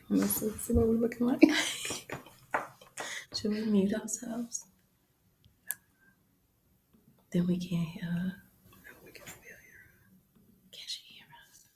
Let's see what we're looking like. Should we mute ourselves? Then we can't hear her. We can still hear. Can she hear us?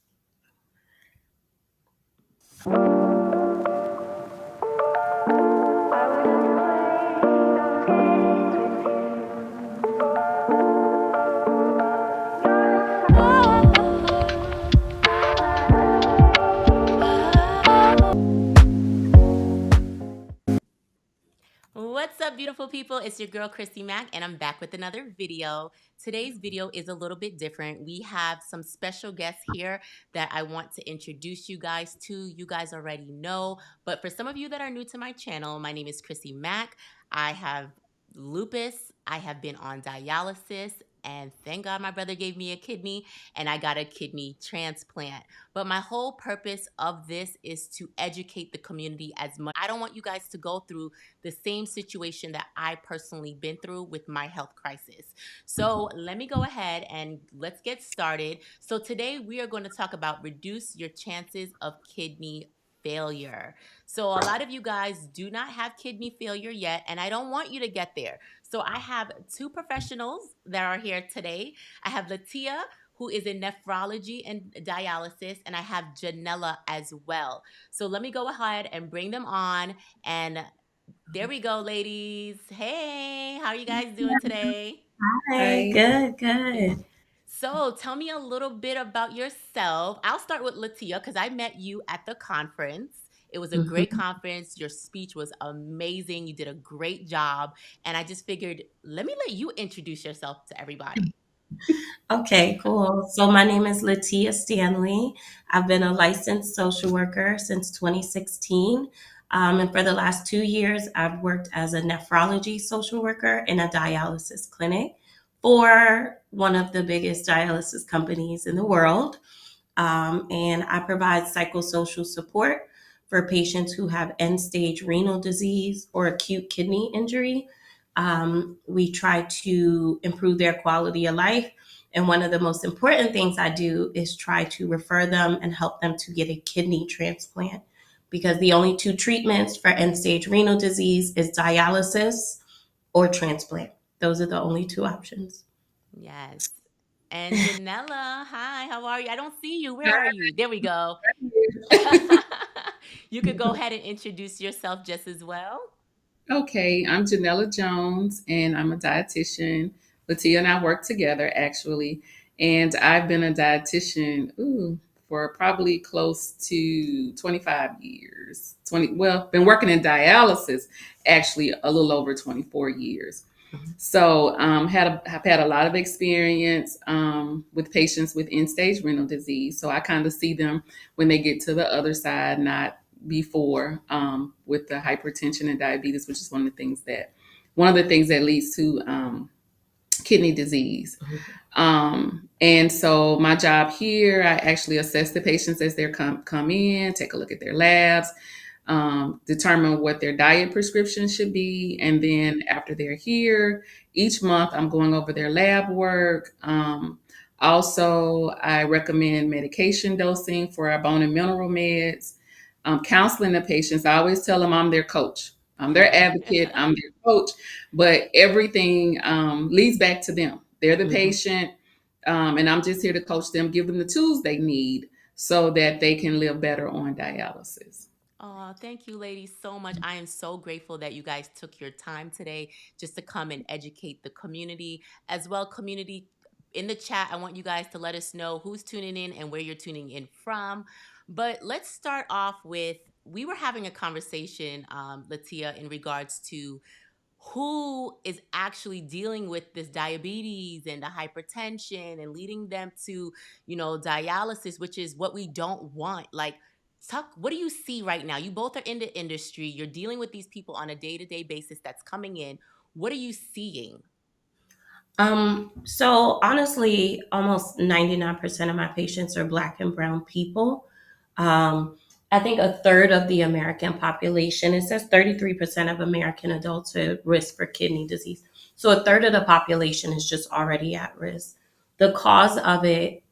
What's up, beautiful people? It's your girl, Christy Mack, and I'm back with another video. Today's video is a little bit different. We have some special guests here that I want to introduce you guys to. You guys already know, but for some of you that are new to my channel, my name is Christy Mack. I have lupus. I have been on dialysis, and thank God my brother gave me a kidney, and I got a kidney transplant. But my whole purpose of this is to educate the community as much. I don't want you guys to go through the same situation that I personally been through with my health crisis. So let me go ahead and let's get started. So today we are going to talk about reduce your chances of kidney failure. So a lot of you guys do not have kidney failure yet, and I don't want you to get there. So I have two professionals that are here today. I have Latia, who is in nephrology and dialysis, and I have Janella as well. So let me go ahead and bring them on, and there we go, ladies. Hey, how are you guys doing today? Hi, Hi. good. So tell me a little bit about yourself. I'll start with Latia because I met you at the conference. It was a great Mhm. conference. Your speech was amazing. You did a great job. And I just figured, let me let you introduce yourself to everybody. Okay, cool. So my name is Latia Stanley. I've been a licensed social worker since 2016. And for the last 2 years, I've worked as a nephrology social worker in a dialysis clinic for one of the biggest dialysis companies in the world. And I provide psychosocial support for patients who have end stage renal disease or acute kidney injury. We try to improve their quality of life. And one of the most important things I do is try to refer them and help them to get a kidney transplant because the only two treatments for end stage renal disease is dialysis or transplant. Those are the only two options. Yes. And Janella, hi, how are you? I don't see you. Where are you? There we go. You could go ahead and introduce yourself just as well. Okay, I'm Janella Jones, and I'm a dietitian. Latia and I work together, actually, and I've been a dietitian for probably close to 25 years. Been working in dialysis actually a little over 24 years. So, have had a lot of experience with patients with end stage renal disease. So I kind of see them when they get to the other side, not before, with the hypertension and diabetes, which is one of the things that leads to kidney disease. And so my job here, I actually assess the patients as they come in, take a look at their labs, determine what their diet prescription should be. And then after they're here, each month I'm going over their lab work. Also, I recommend medication dosing for our bone and mineral meds, counseling the patients. I always tell them I'm their coach. I'm their advocate. I'm their coach, but everything leads back to them. They're the Mhm. patient, and I'm just here to coach them, give them the tools they need so that they can live better on dialysis. Oh, thank you, ladies, so much. I am so grateful that you guys took your time today just to come and educate the community as well. Community in the chat, I want you guys to let us know who's tuning in and where you're tuning in from. But let's start off with we were having a conversation, Latia, in regards to who is actually dealing with this diabetes and the hypertension and leading them to, dialysis, which is what we don't want. Like, talk, what do you see right now? You both are in the industry. You're dealing with these people on a day-to-day basis that's coming in. What are you seeing? So honestly, almost 99% of my patients are Black and Brown people. Um, I think a third of the American population, it says 33% of American adults are at risk for kidney disease. So a third of the population is just already at risk. The cause of it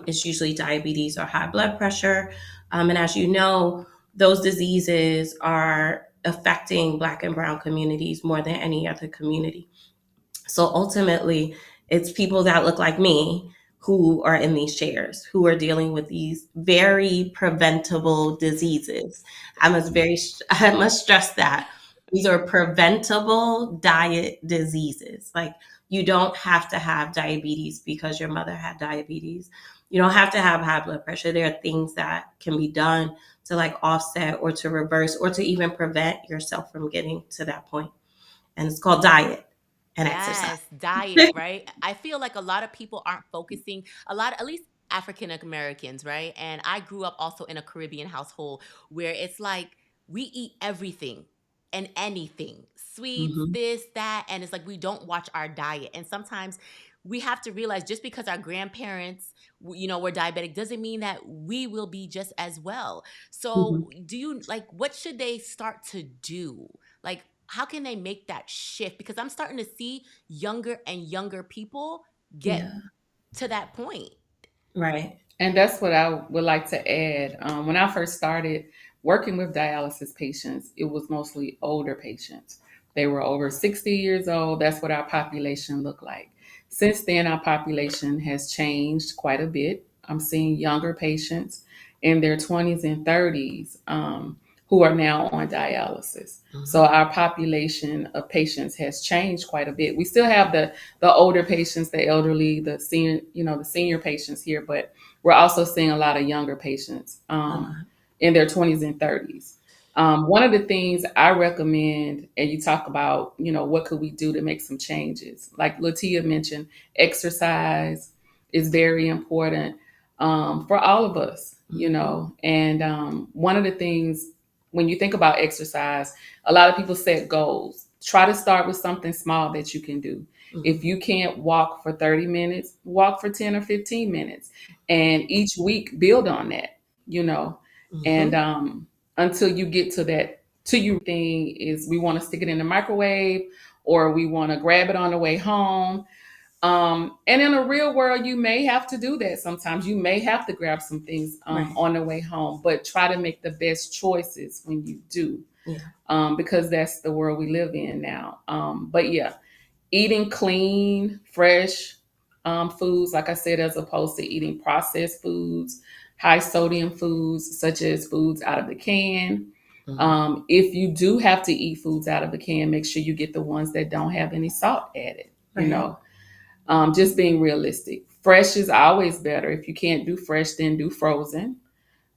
is usually diabetes or high blood pressure. And as you know, those diseases are affecting Black and Brown communities more than any other community. So ultimately, it's people that look like me who are in these chairs, who are dealing with these very preventable diseases. I must stress that these are preventable diet diseases. Like, you don't have to have diabetes because your mother had diabetes. You don't have to have high blood pressure. There are things that can be done to like offset or to reverse or to even prevent yourself from getting to that point. And it's called diet and exercise. Yes, diet, right? I feel like a lot of people aren't focusing, a lot, at least African Americans, right? And I grew up also in a Caribbean household where it's like we eat everything and anything, sweets, Hmm. this, that. And it's like we don't watch our diet. And sometimes we have to realize just because our grandparents, were diabetic doesn't mean that we will be just as well. Hmm. So, do you like what should they start to do? Like, how can they make that shift? Because I'm starting to see younger and younger people get Yeah. to that point. Right. And that's what I would like to add. When I first started working with dialysis patients, it was mostly older patients. They were over 60 years old. That's what our population looked like. Since then, our population has changed quite a bit. I'm seeing younger patients in their 20s and 30s who are now on dialysis. So Hmm. our population of patients has changed quite a bit. We still have the older patients, the elderly, the senior, the senior patients here, but we're also seeing a lot of younger patients A lot. in their 20s and 30s. One of the things I recommend, and you talk about, what could we do to make some changes? Like Latia mentioned, exercise is very important for all of us, Hmm. And one of the things, when you think about exercise, a lot of people set goals. Try to start with something small that you can do. If Hmm. you can't walk for 30 minutes, walk for 10 or 15 minutes. And each week, build on that, you know. And Hmm. until you get to that, to you thing is we want to stick it in the microwave or we want to grab it on the way home. And in a real world, you may have to do that sometimes. You may have to grab some things Right. on the way home, but try to make the best choices when you do, Yeah. because that's the world we live in now. But yeah, eating clean, fresh foods, like I said, as opposed to eating processed foods, high sodium foods, such as foods out of the can. Hmm. If you do have to eat foods out of the can, make sure you get the ones that don't have any salt added, Right. just being realistic. Fresh is always better. If you can't do fresh, then do frozen.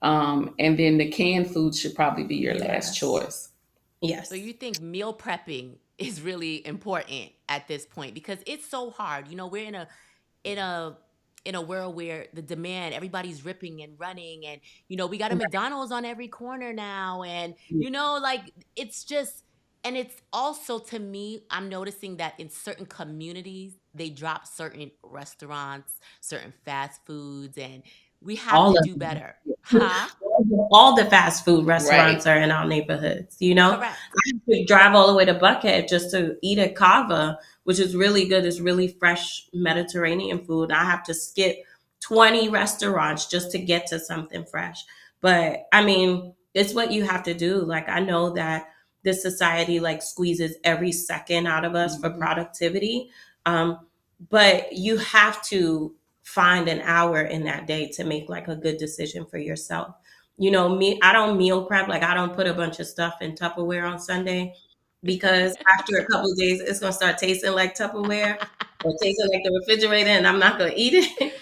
And then the canned food should probably be your Be last last. choice. So you Yes. think meal prepping is really important at this point because it's so hard. We're in a in a world where the demand, everybody's ripping and running, and we got a McDonald's on every corner now, and like it's just, and it's also, to me, I'm noticing that in certain communities they drop certain restaurants, certain fast foods, and we have All to of do them. better. Huh? All the fast food restaurants Right. are in our neighborhoods. You know, Correct. I have to drive all the way to Buckhead just to eat at Kava, which is really good. It's really fresh Mediterranean food. I have to skip 20 restaurants just to get to something fresh. But I mean, it's what you have to do. Like, I know that this society like squeezes every second out of us for Mhm. productivity. Um, but you have to find an hour in that day to make like a good decision for yourself. Me, I don't meal prep. Like, I don't put a bunch of stuff in Tupperware on Sunday because after a couple of days, it's gonna start tasting like Tupperware or tasting like the refrigerator, and I'm not gonna eat it.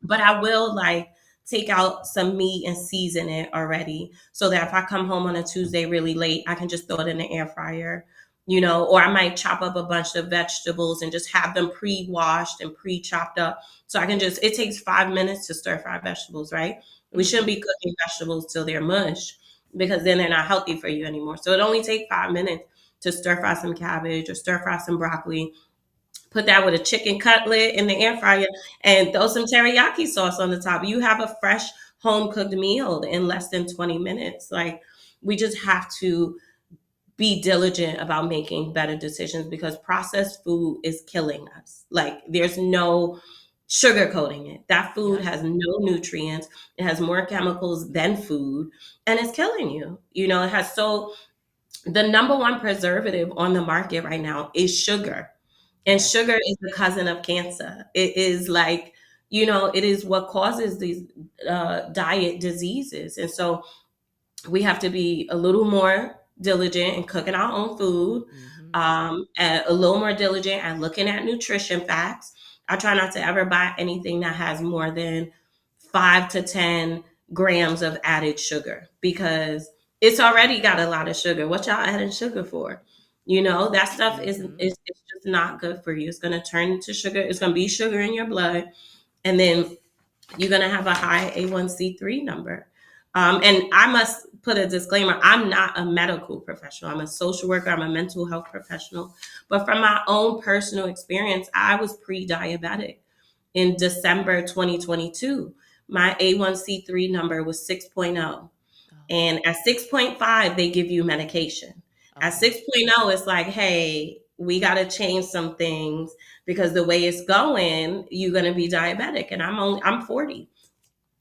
But I will like take out some meat and season it already so that if I come home on a Tuesday really late, I can just throw it in the air fryer, or I might chop up a bunch of vegetables and just have them pre-washed and pre-chopped up. So I can just, it takes 5 minutes to stir fry vegetables, right? We shouldn't Hmm. be cooking vegetables till they're mush because then they're not healthy for you anymore. So it only takes 5 minutes to stir fry some cabbage or stir fry some broccoli, put that with a chicken cutlet in the air fryer, and throw some teriyaki sauce on the top. You have a fresh home cooked meal in less than 20 minutes. Like, we just have to be diligent about making better decisions because processed food is killing us. Like, there's no sugarcoating it. That food Yes. has no nutrients. It has more chemicals than food, and it's killing you. It has the number one preservative on the market right now is sugar. And Yes. sugar is the cousin of cancer. It is like, it is what causes these diet diseases. And so we have to be a little more diligent in cooking our own food, Mm-hmm. and a little more diligent at looking at nutrition facts. I try not to ever buy anything that has more than 5 to 10 grams of added sugar because it's already got a lot of sugar. What y'all adding sugar for? That stuff Mm-hmm. is it's just not good for you. It's going to turn into sugar. It's going to be sugar in your blood, and then you're going to have a high A1C3 number. And I must put a disclaimer, I'm not a medical professional. I'm a social worker, I'm a mental health professional. But from my own personal experience, I was pre diabetic in December 2022. My A1C3 number was 6.0. Oh, And at 6.5, they give you medication. At okay. 6.0, it's like, hey, we got to change some things because the way it's going, you're going to be diabetic. And I'm 40.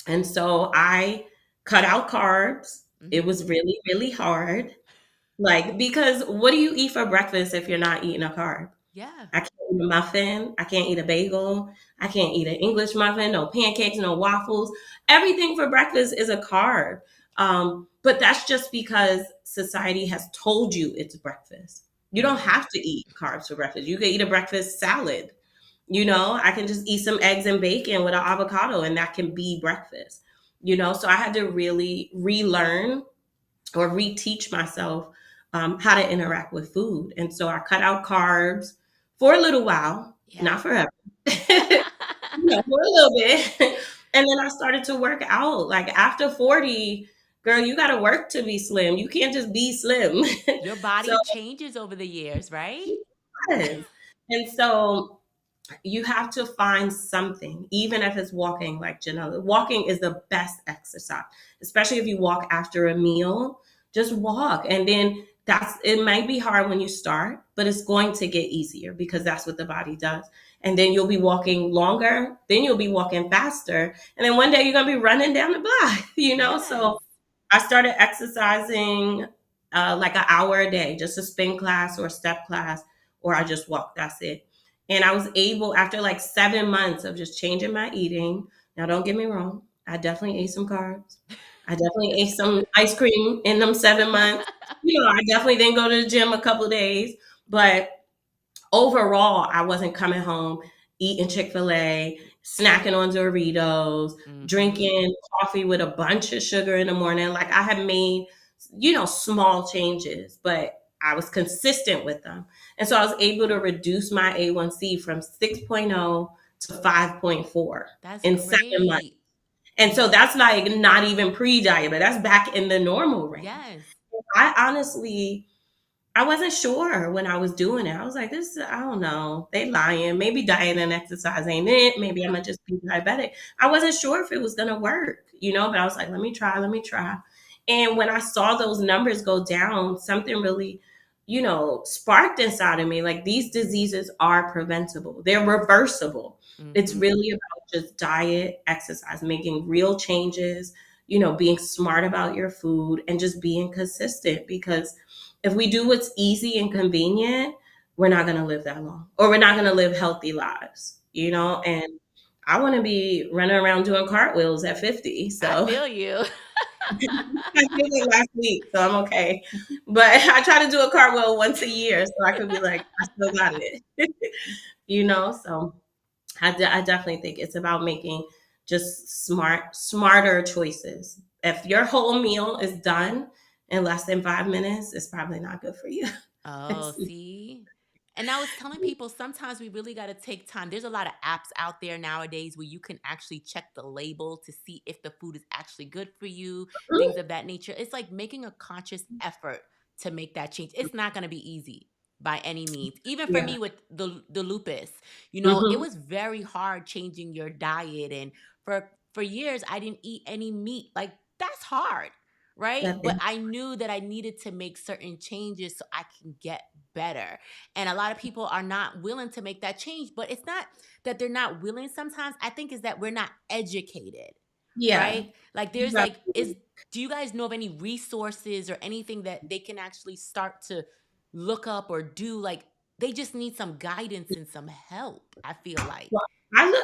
And so I cut out carbs. It Mm-hmm. was really, really hard. Like, because what do you eat for breakfast if you're not eating a carb? Yeah. I can't eat a muffin. I can't eat a bagel. I can't eat an English muffin, no pancakes, no waffles. Everything for breakfast is a carb. But that's just because society has told you it's breakfast. You don't Mm-hmm. have to eat carbs for breakfast. You can eat a breakfast salad. I can just eat some eggs and bacon with an avocado, and that can be breakfast. So I had to really relearn or reteach myself how to interact with food. And so I cut out carbs for a little while, Yeah. not forever, for a little bit. And then I started to work out. Like after 40, girl, you got to work to be slim. You can't just be slim. Your So, body changes over the years, right? yes. And so you have to find something, even if it's walking, like Janella. Walking is the best exercise, especially if you walk after a meal. Just walk. And then it might be hard when you start, but it's going to get easier because that's what the body does. And then you'll be walking longer, then you'll be walking faster. And then one day you're going to be running down the block, Yes. So I started exercising like an hour a day, just a spin class or a step class, or I just walk. That's it. And I was able, after like 7 months of just changing my eating. Now, don't get me wrong, I definitely ate some carbs. I definitely ate some ice cream in them 7 months. I definitely didn't go to the gym a couple of days, but overall, I wasn't coming home eating Chick-fil-A, snacking on Doritos, Mm-hmm. drinking coffee with a bunch of sugar in the morning. Like I had made, small changes, but I was consistent with them. And so I was able to reduce my A1C from 6.0 to 5.4 That's in 7 months. great. And so that's like not even pre-diabetic. That's back in the normal range. Yes. I honestly I wasn't sure when I was doing it. I was like, this, I don't know. They lying. Maybe diet and exercise ain't it. Maybe I'm gonna just be diabetic. I wasn't sure if it was gonna work, but I was like, let me try. And when I saw those numbers go down, something really, sparked inside of me. Like these diseases are preventable. They're reversible. It's Mm-hmm. really about just diet, exercise, making real changes, being smart about your food and just being consistent because if we do what's easy and convenient, we're not going to live that long or we're not going to live healthy lives. And I want to be running around doing cartwheels at 50. I So feel you. I did it last week, so I'm okay. But I try to do a cartwheel once a year so I could be like, I still got it. So I definitely think it's about making just smarter choices. If your whole meal is done in less than 5 minutes, it's probably not good for you. Oh, see? And I was telling people sometimes we really got to take time. There's a lot of apps out there nowadays where you can actually check the label to see if the food is actually good for you, things of that nature. It's like making a conscious effort to make that change. It's not going to be easy by any means. Even for Yeah. me with the lupus, it Hmm. was very hard changing your diet, and for years I didn't eat any meat. Like that's hard, right? That But is, I knew that I needed to make certain changes so I can get better. And a lot of people are not willing to make that change, but it's not that they're not willing sometimes. I think is that we're not educated, Yeah. right? Like there's Right. like is do you guys know of any resources or anything that they can actually start to look up or do? Like they just need some guidance and some help, I feel like. Well,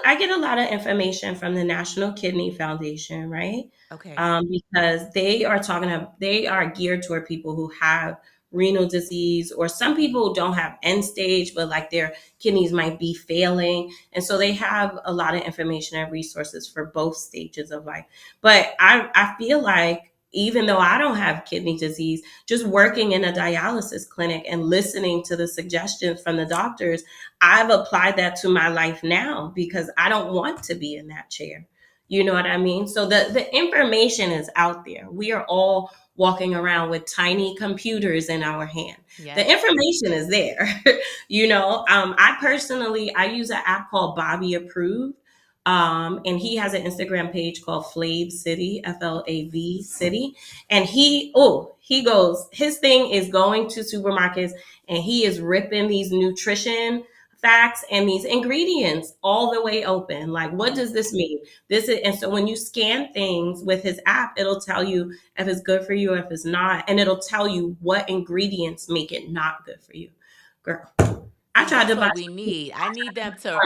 I get a lot of information from the National Kidney Foundation, right? Okay. Because they are geared toward people who have renal disease, or some people don't have end stage, but like their kidneys might be failing, and so they have a lot of information and resources for both stages of life. But I feel like even though I don't have kidney disease, just working in a dialysis clinic and listening to the suggestions from the doctors, I've applied that to my life now because I don't want to be in that chair. You know what I mean? So the information is out there. We are all walking around with tiny computers in our hand. The Yep. information is there. I personally I use an app called Bobby Approved. And he has an Instagram page called Flav City, FLAV City. And he goes, his thing is going to supermarkets and he is ripping these nutrition facts and these ingredients all the way open. Like, what Yep. does this mean? This is, and so when you scan things with his app, it'll tell you if it's good for you or if it's not, and it'll tell you what ingredients make it not good for you. Girl, I See, tried that's to buy what we need. I need them to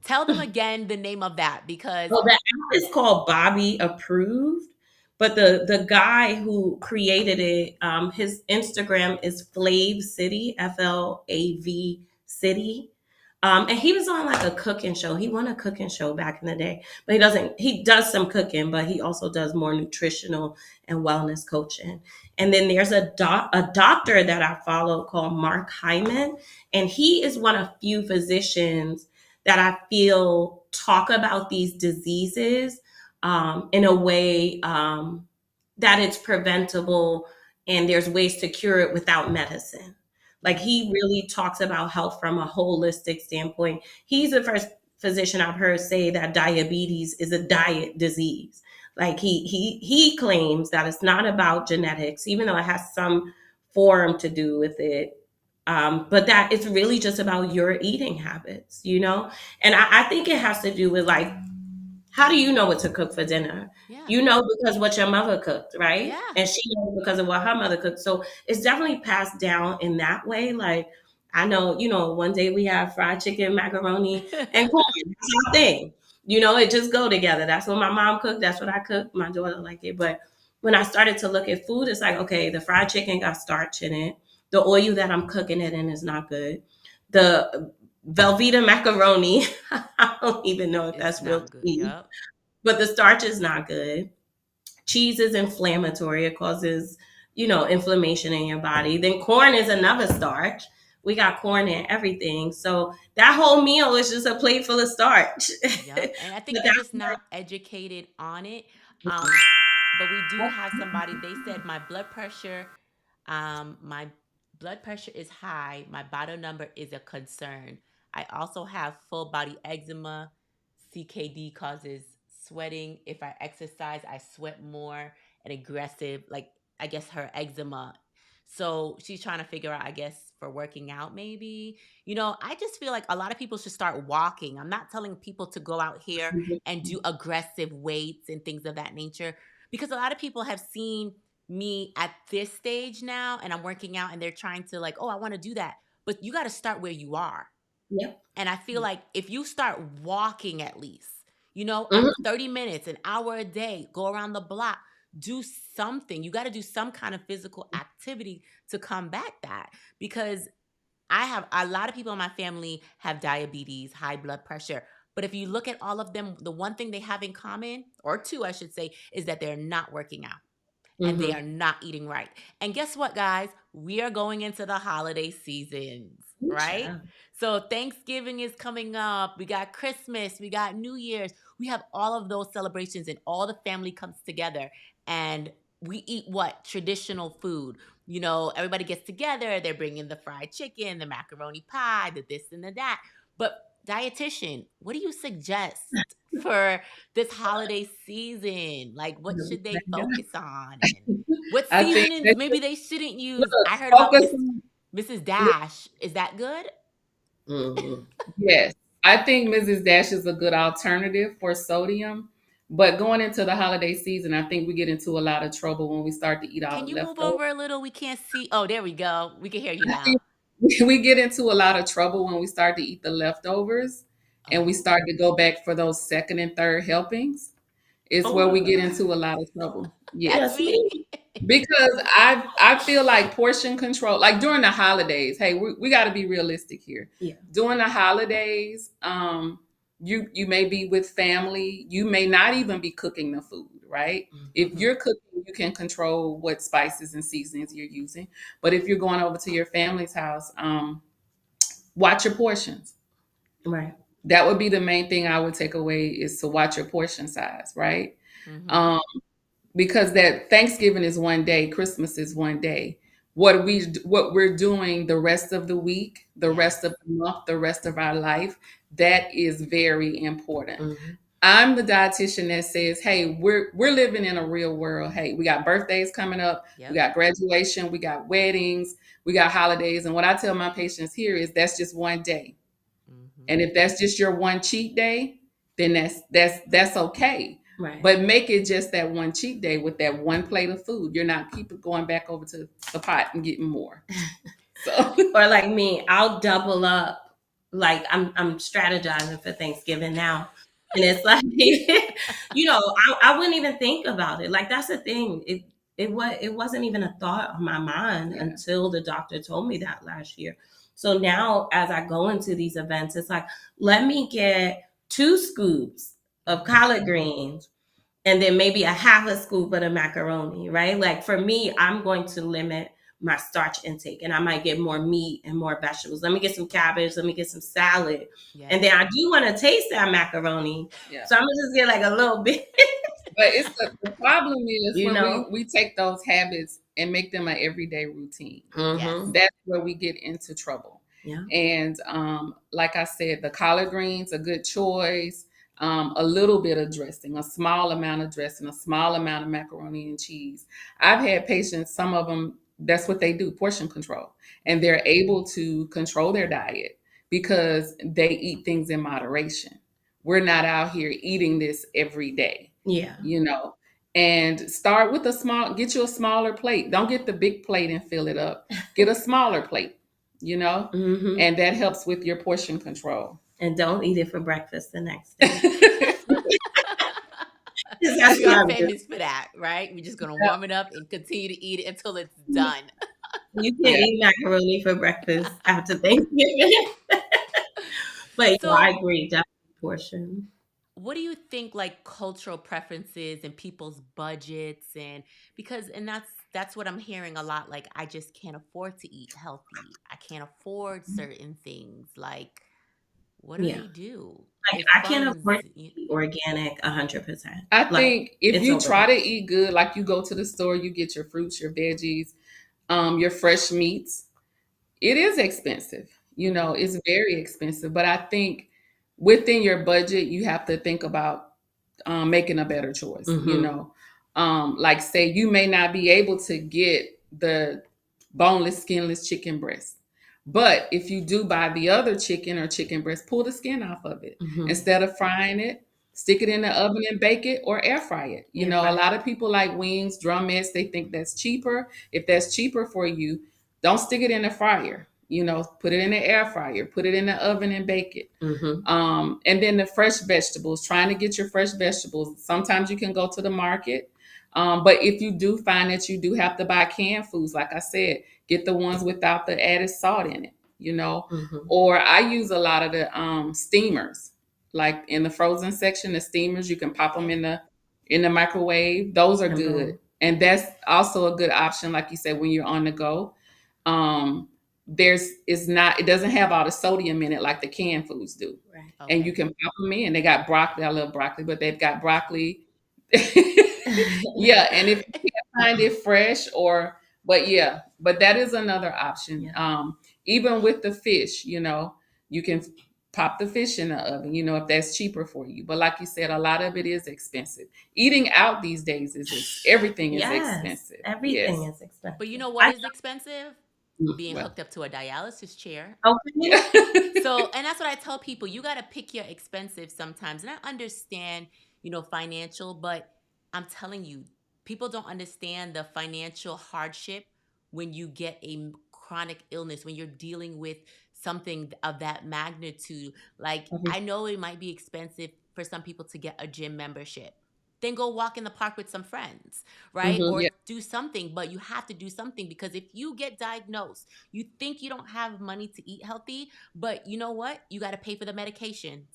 tell them again the name of that because well, the app is called Bobby Approved, but the guy who created it, his Instagram is Flav City, FLAV City. And he was on like a cooking show. He won a cooking show back in the day, but he doesn't. He does some cooking, but he also does more nutritional and wellness coaching. And then there's a doctor that I follow called Mark Hyman, and he is one of few physicians that I feel talk about these diseases in a way that it's preventable and there's ways to cure it without medicine. Like yep, he really talks about health from a holistic standpoint. He's the first physician I've heard say that diabetes is a diet disease. Like he claims that it's not about genetics, even though it has some form to do with it. But that it's really just about your eating habits, you know? And I think it has to do with like, how do you know what to cook for dinner? yeah, You know because what your mother cooked, right? yeah. And she knows because of what her mother cooked. So it's definitely passed down in that way. Like I know, one day we have fried chicken, macaroni, and corn. That's our thing. It just go together. That's what my mom cooked. That's what I cooked. My daughter like it. But when I started to look at food, it's like, okay, the fried chicken got starch in it. The oil that I'm cooking it in is not good. The Velveeta macaroni, I don't even know if It's that's real not to good. me, Yep. but the starch is not good. Cheese is inflammatory. It causes, inflammation in your body. Then corn is another starch. We got corn in everything. So that whole meal is just a plate full of starch. Yep. And I But think we're that's just not educated on it. like, Um, but we do have somebody, they said my blood pressure is high. My bottle number is a concern. I also have full body eczema. CKD causes sweating. If I exercise, I sweat more and aggressive. Like I guess her eczema. So she's trying to figure out, I guess, for working out maybe. I just feel like a lot of people should start walking. I'm not telling people to go out here and do aggressive weights and things of that nature because a lot of people have seen me at this stage now and I'm working out and they're trying to like, oh, I want to do that. But you got to start where you are. yep. And I feel like if you start walking at least, Mhm. 30 minutes, an hour a day, go around the block, do something. You got to do some kind of physical activity to combat that because I have a lot of people in my family have diabetes, high blood pressure. But if you look at all of them, the one thing they have in common, or two, I should say, is that they're not working out and they Mhm. are not eating right. And guess what, guys? We are going into the holiday seasons, Ooh, right? child. So Thanksgiving is coming up. We got Christmas, we got New Year's. We have all of those celebrations, and all the family comes together and we eat what? Traditional food. Everybody gets together. They're bringing the fried chicken, the macaroni pie, the this and the that. But dietitian, what do you suggest for this holiday season? Like, what should they focus on? And what I think seasonings that maybe they shouldn't use? look, I heard about focus this. on Mrs. Dash, is that good? Mhm. Yes, I think Mrs. Dash is a good alternative for sodium. But going into the holiday season, I think we get into a lot of trouble when we start to eat all Can the you move leftovers. over a little? We can't see. Oh, there we go. We can hear you I now. think we get into a lot of trouble when we start to eat the leftovers and we Oh, start to go back for those second and third helpings. It's where we Oh, get into a lot of trouble. that's Yes. that's me. me. Because I feel like portion control, like during the holidays, hey, we got to be realistic here. Yeah. During the holidays, you may be with family, you may not even be cooking the food, right? If Mhm. you're cooking, you can control what spices and seasonings you're using. But if you're going over to your family's house, watch your portions. Right. That would be the main thing I would take away is to watch your portion size, right? Hmm. Um, because that Thanksgiving is one day, Christmas is one day. What we're doing the rest of the week, the Yes. rest of the month, the rest of our life, that is very important. Mhm. I'm the dietitian that says, "Hey, we're living in a real world. Hey, we got birthdays coming up, we Yep. got graduation, we got weddings, we got holidays." And what I tell my patients here is that's just one day. Hmm. And if that's just your one cheat day, then that's okay. Right. But make it just that one cheat day with that one plate of food. You're not keep it going back over to the pot and getting more. So Or like me, I'll double up. Like I'm strategizing for Thanksgiving now. And it's like, I wouldn't even think about it. Like that's the thing. It wasn't even a thought on my mind yeah. until the doctor told me that last year. So now as I go into these events, it's like, let me get 2 scoops of collard greens and then maybe a half a scoop of the macaroni, right? Like for me, I'm going to limit my starch intake and I might get more meat and more vegetables. Let me get some cabbage, let me get some salad. And Yes. then I do want to taste that macaroni. Yeah. So I'm gonna just get like a little bit, But it's the problem is you when know? we take those habits and make them an everyday routine. Yes. Mm-hmm. That's where we get into trouble. Yeah. And like I said, the collard greens, a good choice. A little bit of dressing, a small amount of dressing, a small amount of macaroni and cheese. I've had patients, some of them, that's what they do, portion control. And they're able to control their diet because they eat things in moderation. We're not out here eating this every day, Yeah. you know. And start with get you a smaller plate. Don't get the big plate and fill it up. Get a smaller plate, you know, Mm-hmm. and that helps with your portion control. And don't eat it for breakfast the next day. 'Cause that's We are what I do. famous for that, right? We're just gonna warm it up and continue to eat it until it's done. You can Yeah. eat macaroni for breakfast after Thanksgiving. But yeah, I So, agree, definitely portion. what do you think like cultural preferences and people's budgets and because and that's what I'm hearing a lot like I just can't afford to eat healthy. I can't afford certain things. Like what do Yeah. they do? Like If I can't funds afford to eat organic 100%. I Like think if it's you over the try to top. eat good, like you go to the store, you get your fruits, your veggies, your fresh meats, it is expensive. You know, Mhm. it's very expensive. But I think within your budget, you have to think about making a better choice. You Mm-hmm. know, like say you may not be able to get the boneless, skinless chicken breast, but if you do buy the other chicken or chicken breast, pull the skin off of it Mm-hmm. instead of frying it. Stick it in the oven and bake it or air fry it. You Air know, a fry. lot of people like wings, drumettes, they think that's cheaper. If that's cheaper for you, don't stick it in the fryer. You know, put it in the air fryer, put it in the oven and bake it. Mm-hmm. And then the fresh vegetables, trying to get your fresh vegetables. Sometimes you can go to the market. But if you do find that you do have to buy canned foods, like I said, get the ones without the added salt in it, you know. Mm-hmm. Or I use a lot of the steamers, like in the frozen section, the steamers, you can pop them Yes. in the microwave. Those are And good. boom. And that's also a good option, like you said, when you're on the go. Um, it doesn't have all the sodium in it like the canned foods do. Right. And you Okay. can pop them in. They got broccoli. I love broccoli, but they've got broccoli. Yeah, and if you can't find it fresh but yeah, but that is another option. Yeah. Even with the fish, you know, you can pop the fish in the oven, you know, if that's cheaper for you. But like you said, a lot of it is expensive. Eating out these days everything is Yes. expensive. Everything Yes. is But you expensive. know what is expensive? being Well. hooked up to a dialysis chair. Okay. So, and that's what I tell people. You got to pick your expensive sometimes. And I understand, financial, but I'm telling you, people don't understand the financial hardship when you get a chronic illness, when you're dealing with something of that magnitude. Like, I know it might be expensive for some people to get a gym membership. Then go walk in the park with some friends, right? Mm-hmm. Yeah. Or do something, but you have to do something because if you get diagnosed, you think you don't have money to eat healthy, but you know what? You got to pay for the medications,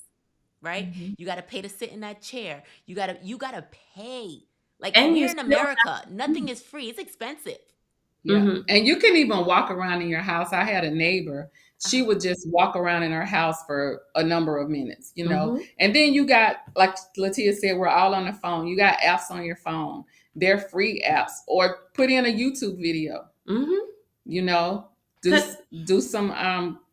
right? Mm-hmm. You got to pay to sit in that chair. You got to pay. Like And you we're in still America, have. nothing is free. It's expensive. Yeah. Mm-hmm. And you can even walk around in your house. I had a neighbor. She Uh-huh. would just walk around in her house for a number of minutes, you know. Mm-hmm. And then you got, like Latia said, we're all on the phone. You got apps on your phone. They're free apps. Or put in a YouTube video, Mm-hmm. you know. Do Cause do some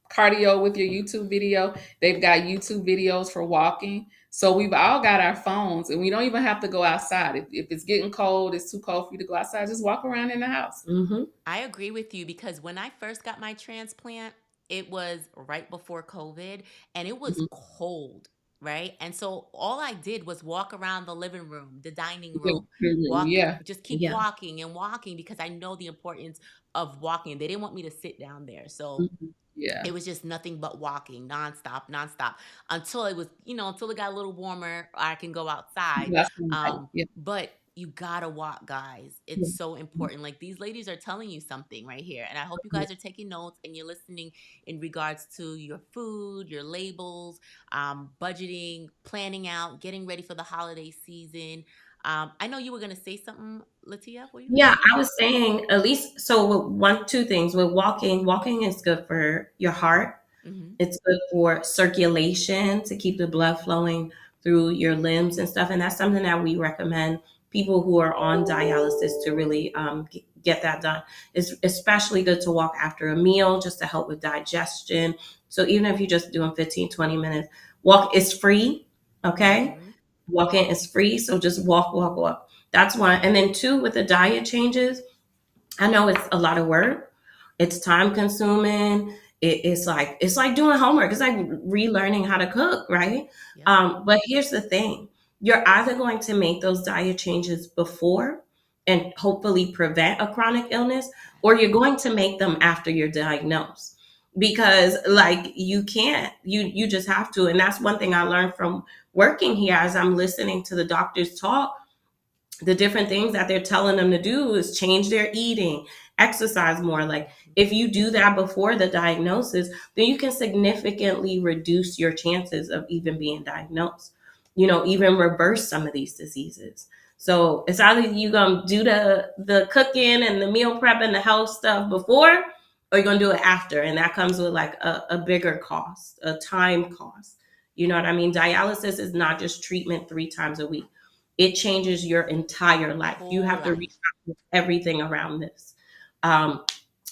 cardio with your YouTube video. They've got YouTube videos for walking. So we've all got our phones, and we don't even have to go outside. If it's getting cold, it's too cold for you to go outside, just walk around in the house. mm-hmm. I agree with you because when I first got my transplant, it was right before COVID and it was Mhm. cold, right? And so all I did was walk around the living room, the dining Yeah, room, walk, yeah. just keep Yeah. walking and walking because I know the importance of walking. They didn't want me to sit down there. So Mhm. Yeah. it was just nothing but walking nonstop, nonstop until it was, until it got a little warmer. I can go outside. That's right. Yeah. But you gotta walk, guys. It's Yeah. so important. Like these ladies are telling you something right here. And I hope you guys are taking notes and you're listening in regards to your food, your labels, budgeting, planning out, getting ready for the holiday season. I know you were gonna say something, Latia. What were you gonna Yeah, say? I was saying at least so two things. With walking is good for your heart. Mm-hmm. It's good for circulation to keep the blood flowing through your limbs and stuff. And that's something that we recommend people who are on dialysis to really get that done. It's especially good to walk after a meal just to help with digestion. So even if you're just doing 15, 20 minutes, walk is free. Okay. Mm-hmm. Walking is free. So just walk, walk, walk. That's one. And then two, with the diet changes, I know it's a lot of work. It's time consuming. It's like doing homework. It's like relearning how to cook, right? Yep. But here's the thing: you're either going to make those diet changes before and hopefully prevent a chronic illness, or you're going to make them after you're diagnosed. Because like you can't, you just have to. And that's one thing I learned from working here as I'm listening to the doctors talk. The different things that they're telling them to do is change their eating, exercise more. Like if you do that before the diagnosis, then you can significantly reduce your chances of even being diagnosed, even reverse some of these diseases. So it's either you gonna do the cooking and the meal prep and the health stuff before, or you're gonna do it after. And that comes with like a bigger cost, a time cost. You know what I mean? Dialysis is not just treatment 3 times a week. It changes your entire life. You Whole have to life. restructure everything around this. Um,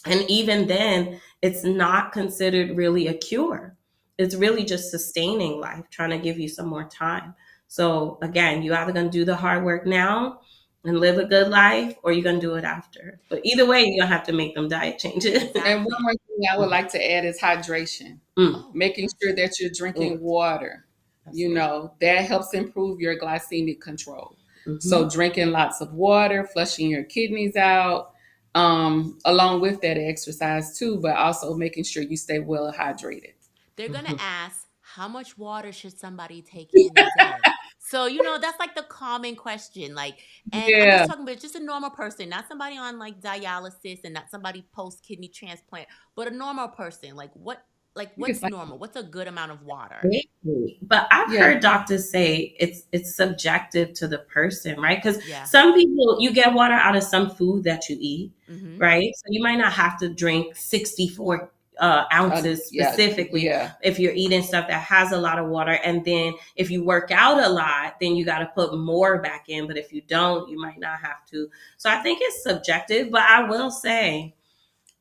and even then, it's not considered really a cure. It's really just sustaining life, trying to give you some more time. So again, you either gonna do the hard work now and live a good life, or you're gonna do it after. But either way, you're gonna have to make them diet changes. And one Exactly. more thing I would like to add is hydration. Mm, Oh, Making sure that you're mm, drinking water. You absolutely. know, that helps improve your glycemic control. Hmm. So drinking lots of water, flushing your kidneys out, along with that exercise too, but also making sure you stay well hydrated. they're going Hmm. to ask, how much water should somebody take in a day? So, that's like the common question. Like, and I'm Yeah. just talking about just a normal person, not somebody on like dialysis and not somebody post kidney transplant, but a normal person. Like You can what's say, normal? What's a good amount of water? Maybe. But I've yeah. heard doctors say it's subjective to the person, right? Because Yeah. some people you get water out of some food that you eat, Mm-hmm. right? So you might not have to drink 64 ounces Yeah. specifically Yeah. if you're eating stuff that has a lot of water. And then if you work out a lot, then you got to put more back in. But if you don't, you might not have to. So I think it's subjective. But I will say,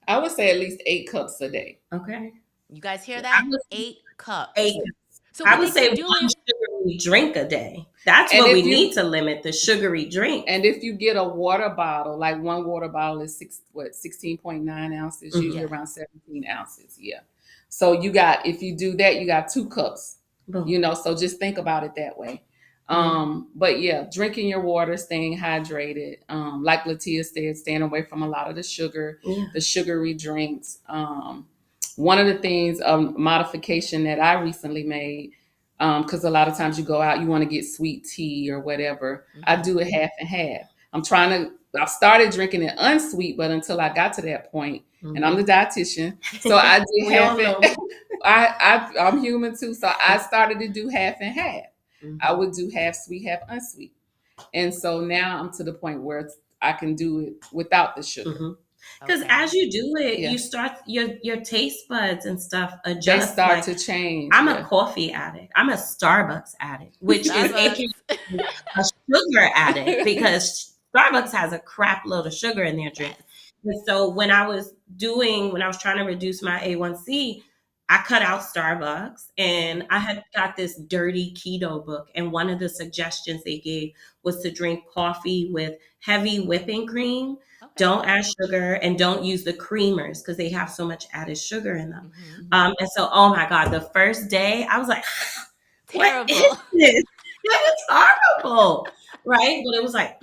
I would say at least 8 cups a day. okay, You guys hear I that? would say 8 cups. 8. So, I but would they say can do one it. sugary drink a day. That's And what we if need you to limit, the sugary drink. And if you get a water bottle, like one water bottle is 16.9 ounces, usually Mm-hmm. Yes. around 17 ounces. Yeah. So you got, if you do that, you got 2 cups, Boom. so just think about it that way. Mm-hmm. But yeah, drinking your water, staying hydrated. Like Latia said, staying away from a lot of the sugar, Yeah. the sugary drinks. One of the things, modification that I recently made, because a lot of times you go out, you want to get sweet tea or whatever. I Mm-hmm. do it half and half. I started drinking it unsweet, but until I got to that point, and I'm Mm-hmm. the dietitian, so I did We half all and know. I'm human too, so I started to do half and half. I Mm-hmm. would do half sweet, half unsweet, and so now I'm to the point where I can do it without the sugar. Mm-hmm. Because Okay. as you do it, Yeah, you start your taste buds and stuff they adjust. start Like to change. I'm a Yeah, coffee addict. I'm a Starbucks addict, which is aka Starbucks. a sugar addict because Starbucks has a crap load of sugar in their drink. Yes. And so when I was trying to reduce my A1C, I cut out Starbucks and I had got this dirty keto book. And one of the suggestions they gave was to drink coffee with heavy whipping cream. Okay. Don't add sugar and don't use the creamers because they have so much added sugar in them. Mm-hmm. And so, oh my God, the first day I was like, what is Terrible. this? It was horrible, right? But it was like,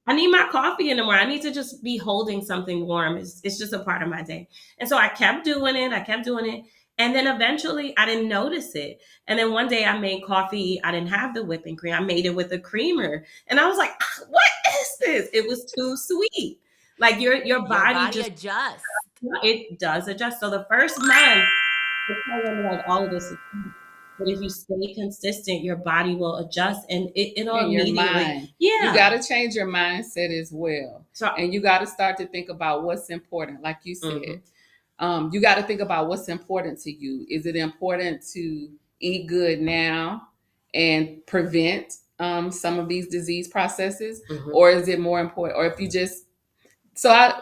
I need my coffee in the morning. I need to just be holding something warm. It's just a part of my day. And so I kept doing it. I kept doing it. And then eventually I didn't notice it. And then one day I made coffee. I didn't have the whipping cream. I made it with a creamer. And I was like, what is this? It was too sweet. Like your Your body body just, adjusts. it does adjust. So the first month, it's kind of like all of this is true. But if you stay consistent, your body will adjust and it'll in your immediately, mind. You got yeah. to change your mindset as well. So, And you got to start to think about what's important. Like you said, mhm, you got to think about what's important to you. Is it important to eat good now and prevent some of these disease processes? mhm, Or is it more important? Or if you just, so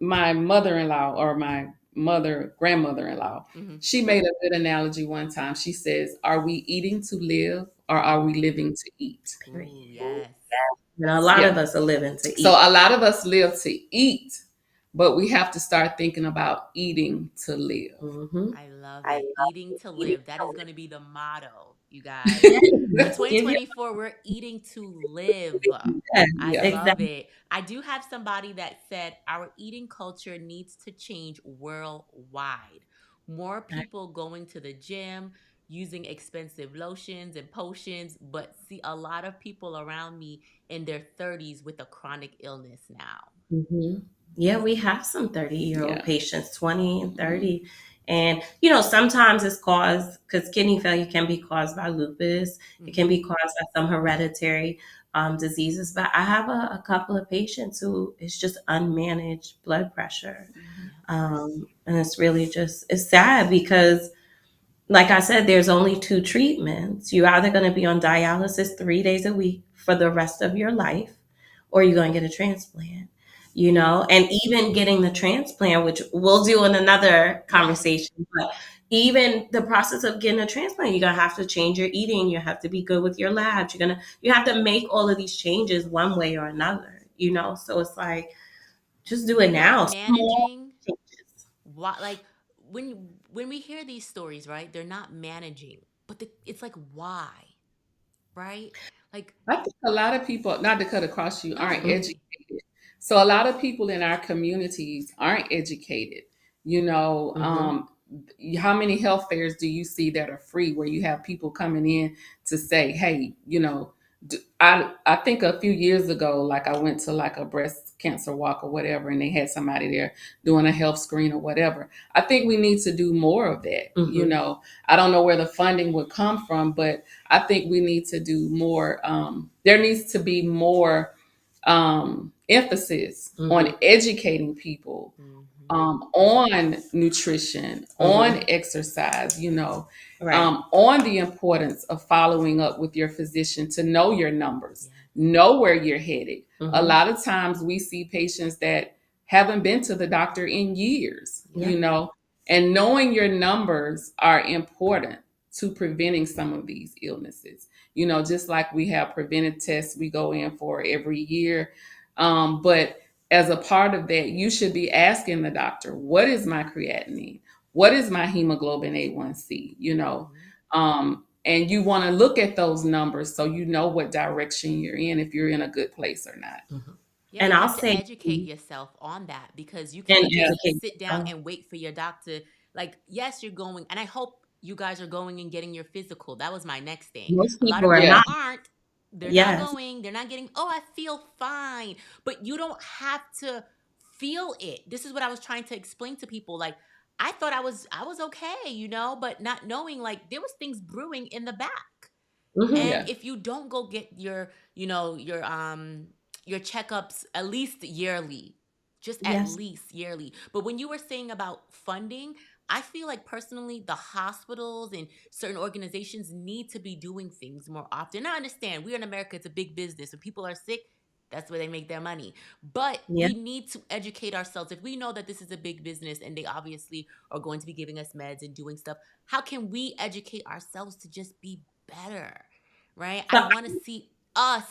my mother-in-law or my grandmother-in-law, Mm-hmm. she made a good analogy one time. She says, are we eating to live or are we living to eat? period. Ooh, yes. You know, a lot Yeah. of us are living to So eat. a lot of us live to eat, but we have to start thinking about eating to live. Hmm. I love it. Eating to live. That is going to be the motto, you guys. Yes, For give your 2024, we're eating to live. yes, I Yeah. love exactly. it. I do have somebody that said our eating culture needs to change worldwide. More people going to the gym, using expensive lotions and potions, but see a lot of people around me in their 30s with a chronic illness now. Hmm. Yeah, we have some 30-year-old Yeah. patients, 20 and Mhm. 30. And, you know, sometimes it's caused because kidney failure can be caused by lupus, it can Mm-hmm. be caused by some hereditary diseases. But I have a couple of patients who it's just unmanaged blood pressure. Mhm. Yeah. And it's really just, it's sad because like I said, there's only two treatments. You're either going to be on dialysis 3 days a week for the rest of your life, or you're going to get a transplant. You know, and even getting the transplant, which we'll do in another Yes. conversation, but even the process of getting a transplant, you're gonna have to change your eating. You have to be good with your labs. You have to make all of these changes one way or another. You know, so it's like just do They're it not now. Small managing changes. what, like, when we hear these stories, right? They're not managing, but it's like, why, right? Like, I think a lot of people, not to cut across you, no, aren't you're Mhm, okay. educated. So a lot of people in our communities aren't educated. You know, mhm, how many health fairs do you see that are free where you have people coming in to say, hey, I think a few years ago, like I went to like a breast cancer walk or whatever, and they had somebody there doing a health screen or whatever. I think we need to do more of that. mhm, I don't know where the funding would come from, but I think we need to do more. There needs to be more emphasis on mhm. educating people Mm-hmm. on nutrition, on Mhm. exercise, Right. on the importance of following up with your physician to know your numbers, Yes. know where you're headed. A Mhm. lot of times we see patients that haven't been to the doctor in years, Yeah. Yeah. and knowing your numbers are important to preventing some of these illnesses. Just like we have preventive tests we go in for every year. But as a part of that, you should be asking the doctor, what is my creatinine? What is my hemoglobin A1C? Mhm. And you want to look at those numbers so you know what direction you're in, if you're in a good place or not. Mhm. Yeah, And you I'll have to say, educate yourself on that because you and can't just educate sit down yourself. and wait for your doctor. Like, yes, you're going, and I hope you guys are going and getting your physical. That was my next thing. Most A lot people of are people Yeah. not. aren't. They're not Yes. going. They're not getting, oh, I feel fine. But you don't have to feel it. This is what I was trying to explain to people. Like, I thought I was okay, but not knowing like there was things brewing in the back. Hmm. And Yeah. if you don't go get your checkups at least yearly, just at Yes. least yearly. But when you were saying about funding, I feel like personally the hospitals and certain organizations need to be doing things more often. I understand we're in America, it's a big business. When people are sick, that's where they make their money. But Yeah. we need to educate ourselves. If we know that this is a big business and they obviously are going to be giving us meds and doing stuff, how can we educate ourselves to just be better? Right? I So want to see us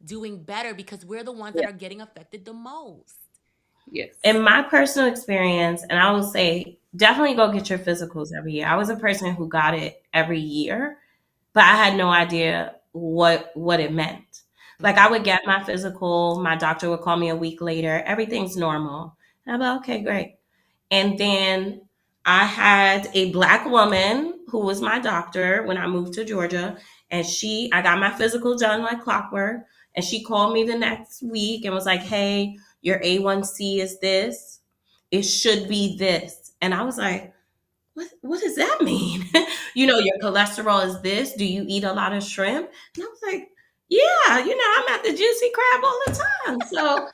doing better because we're the ones that yeah. are getting affected the most. Yes. In my personal experience, and I will say, definitely go get your physicals every year. I was a person who got it every year, but I had no idea what it meant. Like I Mhm. would get my physical, my doctor would call me a week later, everything's normal. And I'm like, okay, great. And then I had a black woman who was my doctor when I moved to Georgia. And I got my physical done like clockwork. And she called me the next week and was like, hey, your A1C is this. It should be this. And I was like, what does that mean? Your cholesterol is this. Do you eat a lot of shrimp? And I was like, yeah, I'm at the juicy crab all the time. So,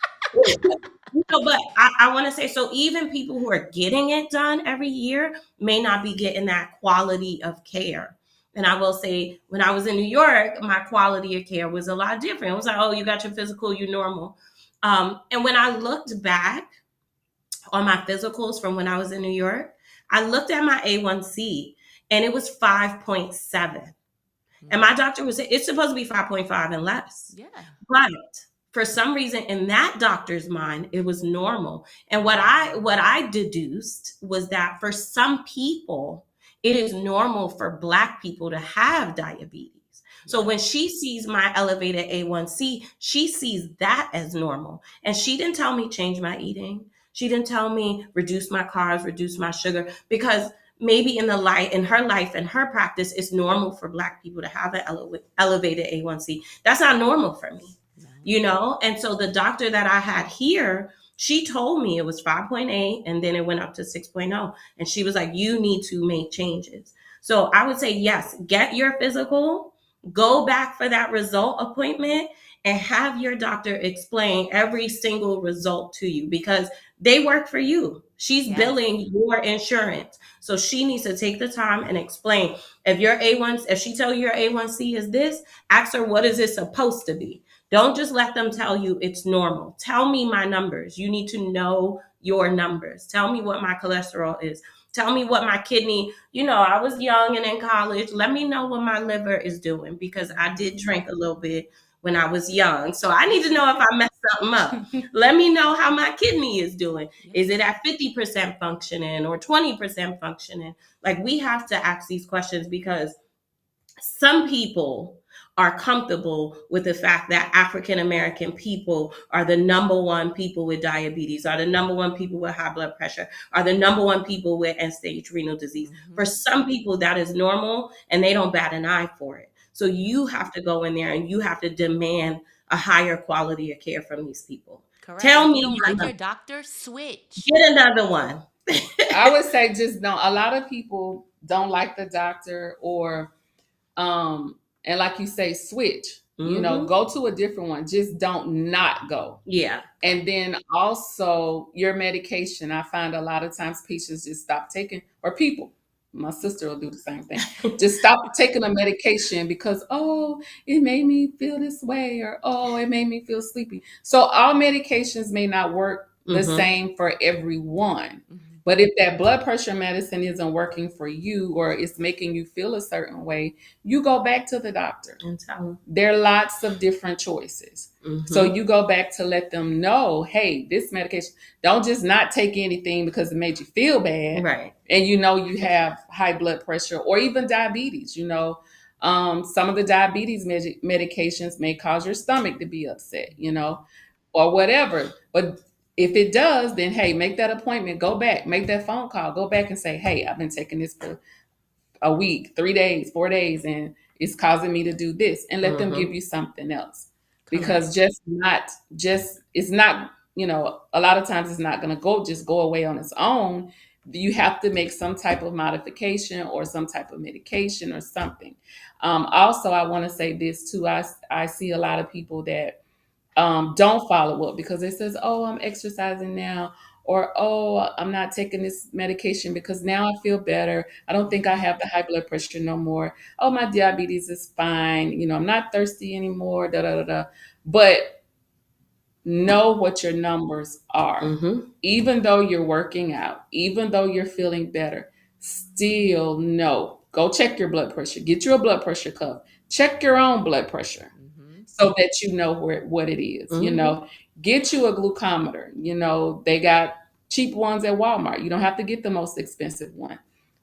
but I want to say, so even people who are getting it done every year may not be getting that quality of care. And I will say, when I was in New York, my quality of care was a lot different. It was like, oh, you got your physical, you normal. And when I looked back on my physicals from when I was in New York, I looked at my A1C and it was 5.7. And Mhm. my doctor was, it's supposed to be 5.5 and less. Yeah. But for some reason in that doctor's mind, it was normal. And what I deduced was that for some people, it is normal for black people to have diabetes. So Yeah. when she sees my elevated A1C, she sees that as normal. And she didn't tell me change my eating. She didn't tell me reduce my carbs, reduce my sugar, because maybe in her life and her practice, it's normal for black people to have an elevated A1C. That's not normal for me, No. And so the doctor that I had here, she told me it was 5.8 and then it went up to 6.0. And she was like, you need to make changes. So I would say, yes, get your physical, go back for that result appointment, and have your doctor explain every single result to you because they work for you. She's Yes. billing your insurance. So she needs to take the time and explain if she tell you your A1C is this, ask her what is it supposed to be. Don't just let them tell you it's normal. Tell me my numbers. You need to know your numbers. Tell me what my cholesterol is. Tell me what my kidney, I was young and in college. Let me know what my liver is doing because I did Mhm. drink a little bit when I was young. So I need to know if I messed something up. Let me know how my kidney is doing. Yep. Is it at 50% functioning or 20% functioning? Like we have to ask these questions because some people are comfortable with the fact that African American people are the number one people with diabetes, are the number one people with high blood pressure, are the number one people with end stage renal disease. For Mhm. some people, that is normal and they don't bat an eye for it. So you have to go in there and you have to demand a higher quality of care from these people. Correct. And Tell if you me don't my like your number. doctor, switch. Get another one. I would say just don't. A lot of people don't like the doctor, or and like you say, switch. Mm-hmm. Go to a different one. Just don't not go. Yeah. And then also your medication. I find a lot of times patients just stop taking, or people, my sister will do the same thing. Just stop taking a medication because, oh, it made me feel this way, or oh, it made me feel sleepy. So all medications may not work the Mm-hmm. same for everyone. Mhm. But if that blood pressure medicine isn't working for you or it's making you feel a certain way, you go back to the doctor. And tell There are lots of different choices. them. So you go back to let them know, hey, this medication, don't just not take anything because it made you feel bad. Right. And you know you have high blood pressure or even diabetes. Some of the diabetes medications may cause your stomach to be upset, or whatever. But if it does, then hey, make that appointment, go back, make that phone call, go back and say, hey, I've been taking this for a week, 3 days, 4 days, and it's causing me to do this, and let them give you something else. Correct. Because it's not, a lot of times it's not going to go away on its own. You have to make some type of modification or some type of medication or something. Also, I want to say this too. I see a lot of people that don't follow up because it says, oh, I'm exercising now, or oh, I'm not taking this medication because now I feel better. I don't think I Mhm. have the high blood pressure no more. Oh, my diabetes is fine. I'm not thirsty anymore. Da da da da. But know what your numbers are. Mm-hmm. Even though you're working out, even though you're feeling better, still know. Go check your blood pressure. Get you a blood pressure cuff. Check your own blood pressure Mhm. so that you know what it is. Mm-hmm. Get you a glucometer. They got cheap ones at Walmart. You don't have to get the most expensive one.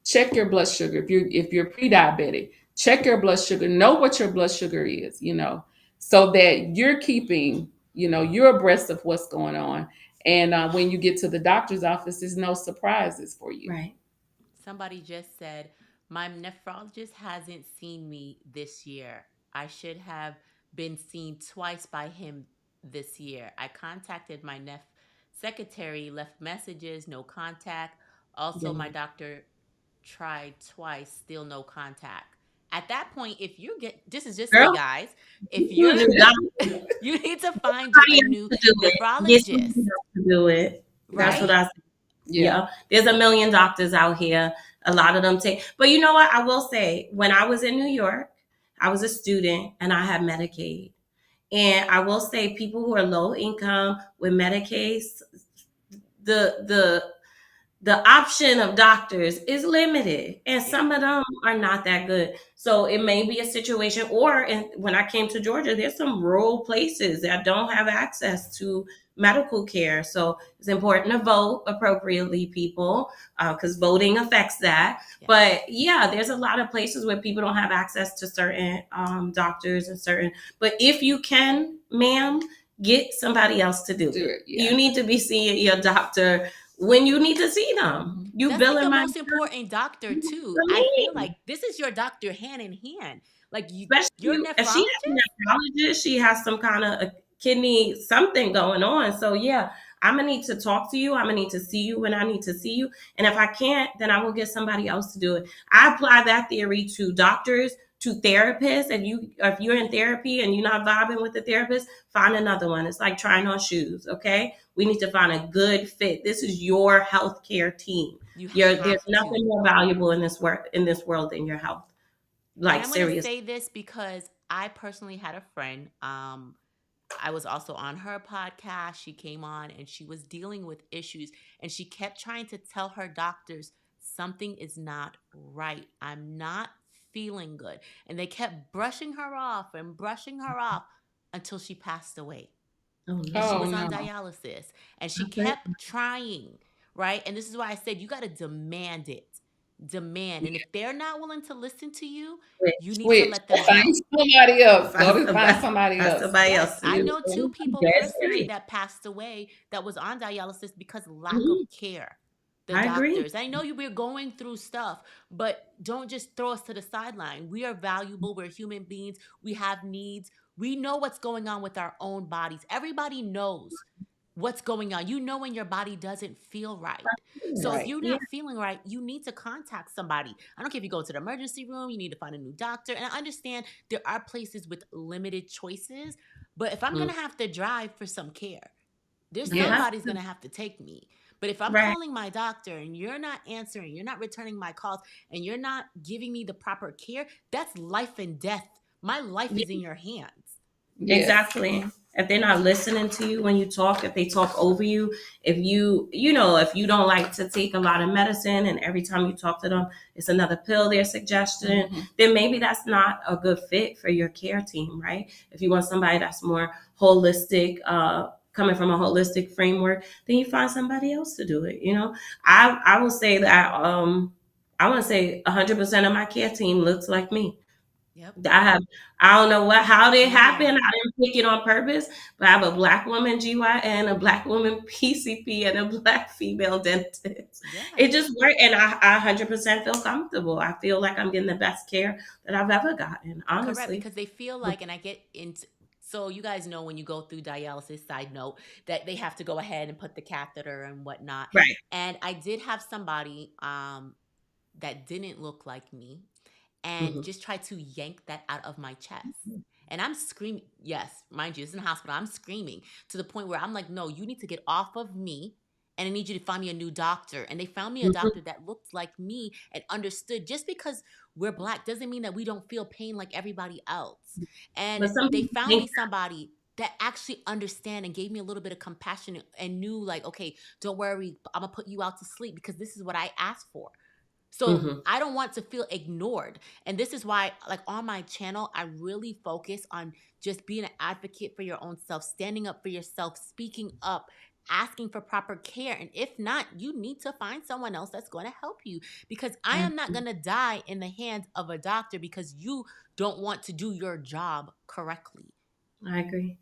Check your blood sugar. If you're pre-diabetic, check your blood sugar. Know what your blood sugar is. So that you're abreast of what's going on. And when you get to the doctor's office, there's no surprises for you. Right. Somebody just said, my nephrologist hasn't seen me this year. I should have been seen twice by him this year. I contacted my secretary, left messages, no contact. Also, Yeah. my doctor tried twice, still no contact. At that point, if you get, this is just me, Girl, guys, if you a you're, new doctor. you need to find you a Somebody else new to do it. Get somebody nephrologist, else to do it. That's what right? I say. Yeah. Yeah. There's a million doctors out here. A lot of them take, but you know what? I will say, when I was in New York, I was a student and I had Medicaid. And I will say, people who are low income with Medicaid, the the option of doctors is limited, and Yeah. some of them are not that good. So it may be a situation, or when I came to Georgia, there's some rural places that don't have access to medical care. So it's important to vote appropriately, people, because voting affects that. Yes. But yeah, there's a lot of places where people don't have access to certain doctors and certain. But if you can, ma'am, get somebody else to do Do it. it. Yeah. You need to be seeing your doctor when you need to see them. Mhm. You That's like billing the my most important doctor too. for I feel me. like this is your doctor hand in hand. Like Especially your if she has a nephrologist. nephrologist, she has some kind of a kidney something going on. So yeah, I'm gonna need to talk to you. I'm gonna need to see you when I need to see you. And if I can't, then I will get somebody else to do it. I apply that theory to doctors, to therapists. And if you're in therapy and you're not vibing with the therapist, find another one. It's like trying on shoes. Okay, we need to find a good fit. This is your healthcare team. You There's have nothing to. more valuable in this world than your health. And Like, I'm going to serious. say this because I personally had a friend. I was also on her podcast. She came on and she was dealing with issues and she kept trying to tell her doctors something is not right. I'm not feeling good. And they kept brushing her off and brushing her off until she passed away. Oh And she no. Oh was on no. dialysis and she Okay. kept trying, right? And this is why I said you got to demand it. Demand. And if they're not willing to listen to you, you need to Switch. let them Find go. somebody else. Go Find to find somebody, somebody find else. somebody Yes, else to I do know two it. people That's personally serious. that passed away that was on dialysis because lack of Mhm. care. The I agree. doctors. I know you we're going through stuff, but don't just throw us to the sideline. We are valuable. We're human beings. We have needs. We know what's going on with our own bodies. Everybody knows what's going on. You know when your body doesn't feel right. So if Yes. Right. you're Yeah. not feeling right, you need to contact somebody. I don't care if you go to the emergency room, you need to find a new doctor. And I understand there are places with limited choices, but if I'm Mm. going to have to drive for some care, there's You have Yes. somebody's to. going to have to take me. But if I'm Right. calling my doctor and you're not answering, you're not returning my calls, and you're not giving me the proper care, that's life and death. My life is in Yeah. your hands. Yes. Exactly. If they're not listening to you when you talk, if they talk over you, if if you don't like to take a lot of medicine and every time you talk to them, it's another pill they're suggesting, Hmm. then maybe that's not a good fit for your care team, right? If you want somebody that's more holistic, coming from a holistic framework, then you find somebody else to do it. I will say that I want to say 100% of my care team looks like me. Yep. I have, I don't know how did it happen. I Yeah. didn't pick it on purpose, but I have a black woman GYN, a black woman PCP, and a black female dentist. It Yeah. just worked, and I 100% feel comfortable. I feel like I'm getting the best care that I've ever gotten, Correct, honestly. because they feel like, and I get into, so you guys know when you go through dialysis, side note, that they have to go ahead and put the catheter and whatnot. Right. And I did have somebody that didn't look like me and Hmm. just tried to yank that out of my chest. And I'm screaming, yes, mind you, it's in the hospital. I'm screaming to the point where I'm like, no, you need to get off of me and I need you to find me a new doctor. And they found me a doctor that looked like me and understood. Just because we're black doesn't mean that we don't feel pain like everybody else. And But some they people found me think, somebody that actually understand and gave me a little bit of compassion and knew like, okay, don't worry, I'm gonna put you out to sleep because this is what I asked for. So hmm I don't want to feel ignored. And this is why, like on my channel, I really focus on just being an advocate for your own self, standing up for yourself, speaking up, asking for proper care. And if not, you need to find someone else that's going to help you because I I, am not going to die in the hands of a doctor because you don't want to do your job correctly. I agree.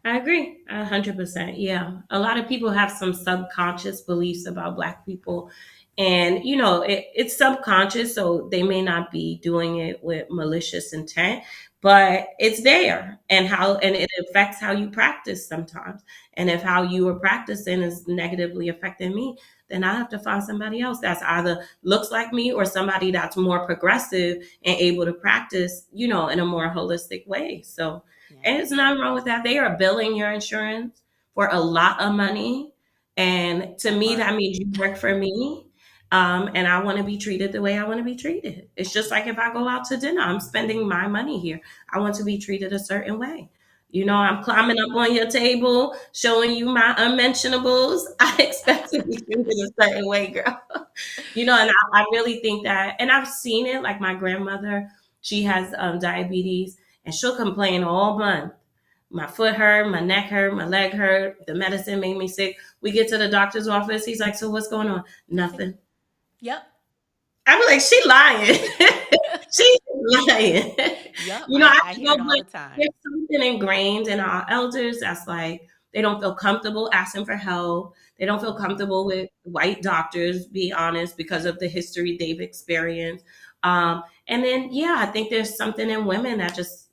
I agree 100%. Yeah. A lot of people have some subconscious beliefs about Black people. And, it's subconscious, so they may not be doing it with malicious intent, but it's there and it affects how you practice sometimes. And if how you are practicing is negatively affecting me, then I have to find somebody else that's either looks like me or somebody that's more progressive and able to practice, in a more holistic way. So, and Yeah, there's nothing wrong with that. They are billing your insurance for a lot of money. And to that me, part. that means you work for me. And I want to be treated the way I want to be treated. It's just like if I go out to dinner, I'm spending my money here. I want to be treated a certain way. I'm climbing up on your table, showing you my unmentionables. I expect to be treated a certain way, girl. And I really think that, and I've seen it. Like my grandmother, she has diabetes, and she'll complain all month. My foot hurt, my neck hurt, my leg hurt. The medicine made me sick. We get to the doctor's office. He's like, "So what's going on?" Nothing. Nothing. Yep. I be like, "She lying." She's lying. Yep. I have I to hear go, it all but the time. there's something ingrained in our elders that's like they don't feel comfortable asking for help. They don't feel Mhm. comfortable with white doctors, be honest, because of the history they've experienced. And then, yeah, I think there's something in women that just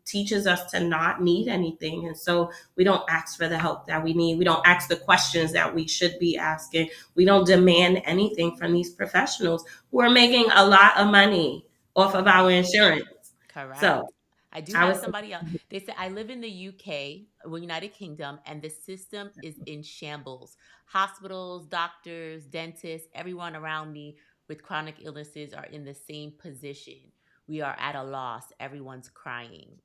teaches us to not need anything. And so we don't ask for the help that we need. We don't ask the questions that we should be asking. We don't demand anything from these professionals who are making a lot of money off of our insurance. So Correct. I do I have was, somebody else. They say I live in the UK, well, United Kingdom, and the system is in shambles. Hospitals, doctors, dentists, everyone around me with chronic illnesses are in the same position. We are at a loss. Everyone's crying.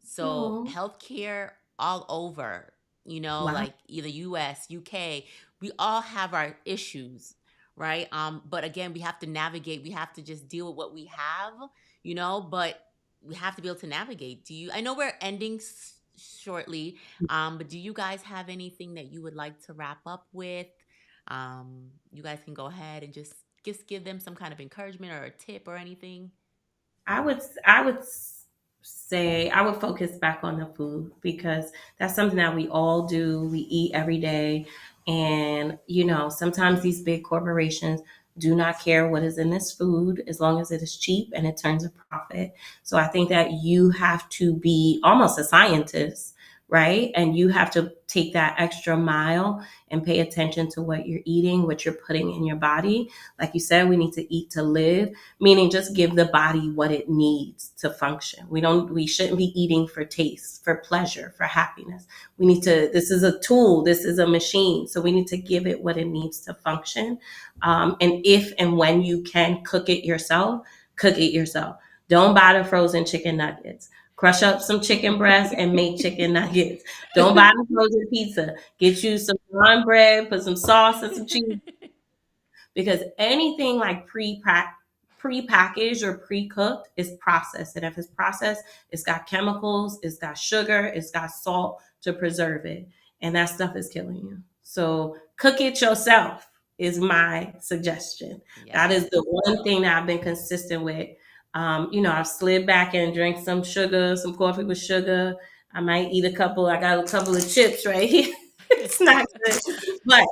So, oh, healthcare all over, wow. like either US, UK, we all have our issues, right? But again, we have to navigate, we have to just deal with what we have, but we have to be able to navigate. I know we're ending shortly, but do you guys have anything that you would like to wrap up with? You guys can go ahead and just give them some kind of encouragement or a tip or anything. I would say I would focus back on the food because that's something that we all do. We eat every day. And, sometimes these big corporations do not care what is in this food as long as it is cheap and it turns a profit. So I think that you have to be almost a scientist, right? And you have to take that extra mile and pay attention to what you're eating, what you're putting in your body. Like you said, we need to eat to live, meaning just give the body what it needs to function. We shouldn't be eating for taste, for pleasure, for happiness. This is a tool, this is a machine. So we need to give it what it needs to function. And if and when you can cook it yourself, cook it yourself. Don't buy the frozen chicken nuggets. Crush up some chicken breast and make chicken nuggets. Don't buy the frozen pizza. Get you some naan bread, put some sauce and some cheese, because anything like pre-packaged or pre-cooked is processed. And if it's processed, it's got chemicals, it's got sugar, it's got salt to preserve it. And that stuff is killing you. So cook it yourself is my suggestion. That Yes. is the one thing that I've been consistent with. I've slid back and drank some sugar, some coffee with sugar. I might eat a couple. I got a couple of chips right here. It's not good. But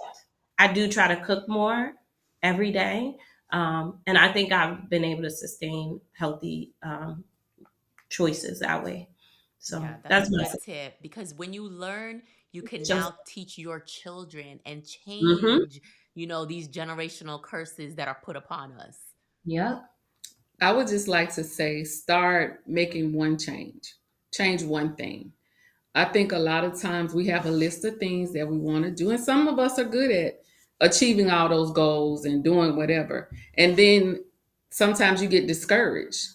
I do try to cook more every day. And I think I've been able to sustain healthy choices that way. So Yeah, that's a that's my good tip because when you learn, you can suggestion. now teach your children and Mm-hmm. change, these generational curses that are put upon us. Yep. I would just like to say start making one change. Change one thing. I think a lot of times we have a list of things that we want to do, and some of us are good at achieving all those goals and doing whatever. And then sometimes you get discouraged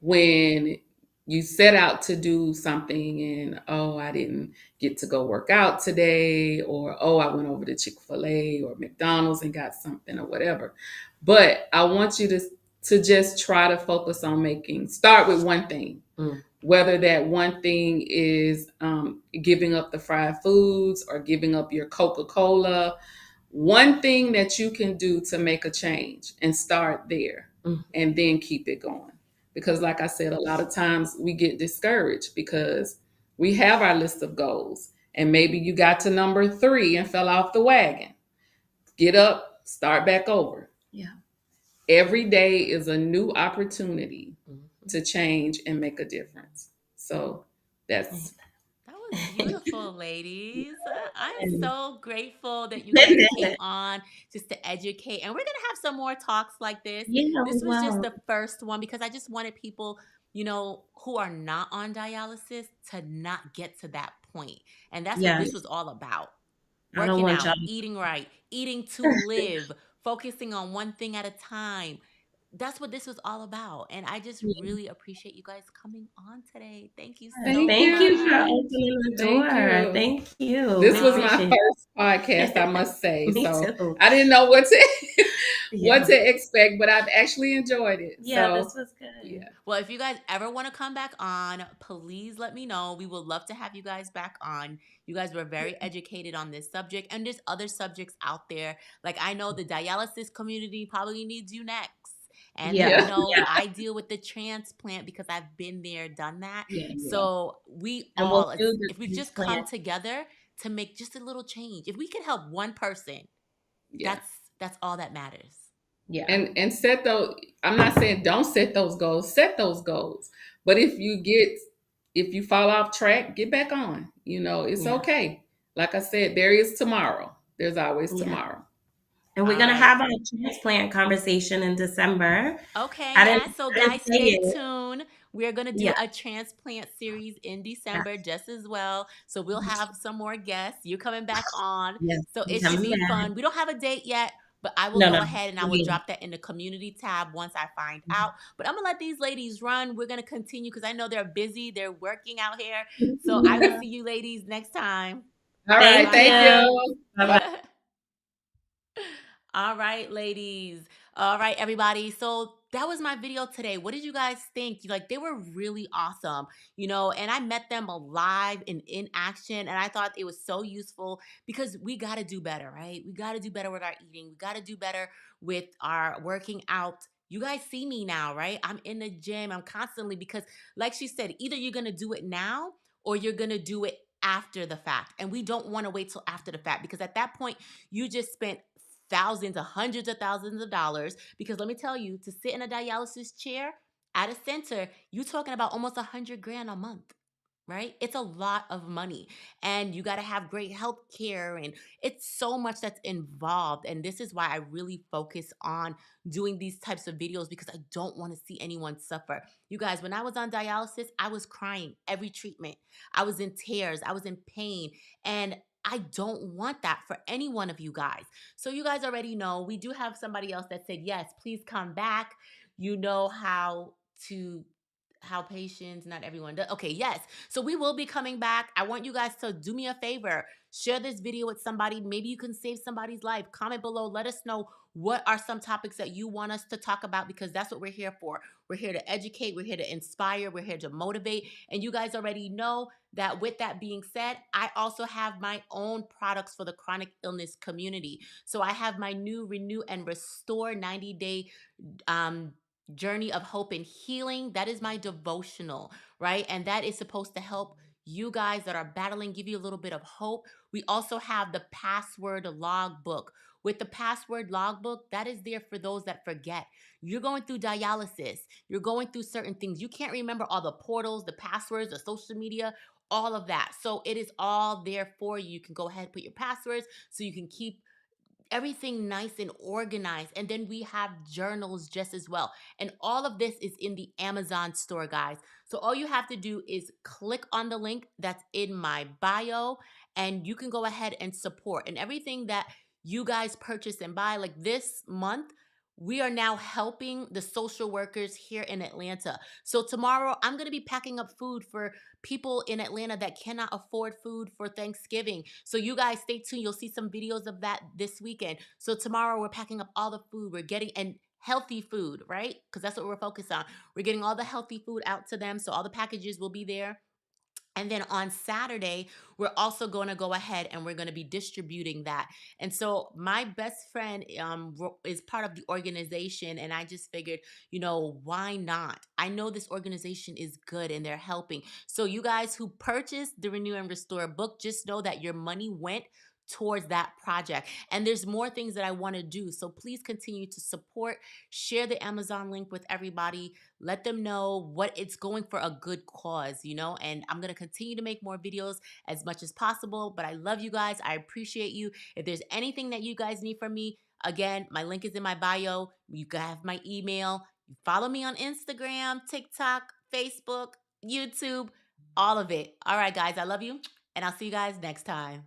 when you set out to do something and, oh, I didn't get to go work out today, or oh, I went over to Chick-fil-A or McDonald's and got something or whatever. But I want you to just try to focus on start with one thing, Mm. whether that one thing is giving up the fried foods or giving up your Coca-Cola. One thing that you can do to make a change, and start there Mm. and then keep it going. Because, like I said, a lot of times we get discouraged because we have our list of goals, and maybe you got to number 3 and fell off the wagon. Get up, start back over. Yeah. Every day is a new opportunity Mhm. to change and make a difference. So that's That was beautiful, ladies. I'm And- so grateful that you guys came on just to educate. And we're going to have some more talks like this. yeah, we This was just will. the first one because I just wanted people, who are not on dialysis to not get to that point. And that's what this Yes. was all about. I don't Working want out, y'all. eating right, eating to live, focusing on one thing at a time. That's what this was all about. And I just really appreciate you guys coming on today. Thank you Yes. so Thank Thank you for much. you. opening the Thank door. you. Thank you. This We was All my right. appreciate first podcast, I it. must say. Me So too. I didn't know what to what Yeah. to expect, but I've actually enjoyed it. Yeah, this So was good. yeah. Well, if you guys ever want to come back on, please let me know. We would love to have you guys back on. You guys were very educated on this subject, and there's other subjects out there. Like I know the dialysis community probably needs you next. And then, Yeah. Yeah. Yeah. I deal with the transplant because I've been there, done that. Yeah. Yeah. So we And we'll all, do the if we just transplant. come together to make just a little change, if we can help one person, Yeah. that's all that matters. Yeah. And set those, I'm not saying don't set those goals, set those goals. But if you fall off track, get back on. It's Yeah. okay. Like I said, there is tomorrow. There's always Yeah. tomorrow. And we're All gonna right. have our transplant conversation in December. Okay, I didn't, yeah. So, I didn't guys, say stay it. tuned. We're going to do Yeah. a transplant series in Yeah. December just as well. So, we'll have some more guests. You're coming back on. Yes. So, I'm it should coming be back. fun. We don't have a date yet, but I will No, no. go ahead and I will Yeah. drop that in the community tab once I find out. But I'm going to let these ladies run. We're going to continue because I know they're busy. They're working out here. So, I will Yeah. see you ladies next time. All right. Thank Bye Thank bye. you. you. Bye bye. Bye. All right, ladies. All right, everybody. So that was my video today. What did you guys think? Like, they were really awesome, and I met them alive and in action. And I thought it was so useful because we got to do better, right? We got to do better with our eating. We got to do better with our working out. You guys see me now, right? I'm in the gym. I'm constantly, because like she said, either you're going to do it now or you're going to do it after the fact. And we don't want to wait till after the fact because at that point, you just spent thousands or hundreds of thousands of dollars. Because let me tell you, to sit in a dialysis chair at a center, you're talking about almost 100 grand a month, right? It's a lot of money. And you got to have great health care. And it's so much that's involved. And this is why I really focus on doing these types of videos because I don't want to see anyone suffer. You guys, when I was on dialysis, I was crying every treatment. I was in tears. I was in pain. And I don't want that for any one of you guys. So you guys already know we do have somebody else that said, yes, please come back. You know how to how patients, not everyone does. Okay, yes. So we will be coming back. I want you guys to do me a favor. Share this video with somebody. Maybe you can save somebody's life. Comment below. Let us know what are some topics that you want us to talk about, because that's what we're here for. We're here to educate. We're here to inspire. We're here to motivate. And you guys already know that with that being said, I also have my own products for the chronic illness community. So I have my new Renew and Restore 90-day journey of hope and healing. That is my devotional, right? And that is supposed to help you guys that are battling, give you a little bit of hope. We also have the password logbook. With the password logbook, that is there for those that forget. You're going through dialysis, you're going through certain things. You can't remember all the portals, the passwords, the social media, all of that. So it is all there for you. You can go ahead and put your passwords so you can keep everything nice and organized. And then we have journals just as well. And all of this is in the Amazon store, guys. So all you have to do is click on the link that's in my bio, and you can go ahead and support. And everything that you guys purchase and buy, like this month, we are now helping the social workers here in Atlanta. So tomorrow I'm going to be packing up food for people in Atlanta that cannot afford food for Thanksgiving. So you guys stay tuned. You'll see some videos of that this weekend. So tomorrow we're packing up all the food. We're getting and healthy food, right? Because that's what we're focused on. We're getting all the healthy food out to them. So all the packages will be there. And then on Saturday, we're also going to go ahead and we're going to be distributing that. And so my best friend is part of the organization. And I just figured, why not? I know this organization is good and they're helping. So you guys who purchased the Renew and Restore book, just know that your money went towards that project. And there's more things that I want to do. So please continue to support, share the Amazon link with everybody. Let them know what it's going for, a good cause, and I'm going to continue to make more videos as much as possible. But I love you guys. I appreciate you. If there's anything that you guys need from me, again, my link is in my bio. You can have my email. You follow me on Instagram, TikTok, Facebook, YouTube, all of it. All right, guys, I love you. And I'll see you guys next time.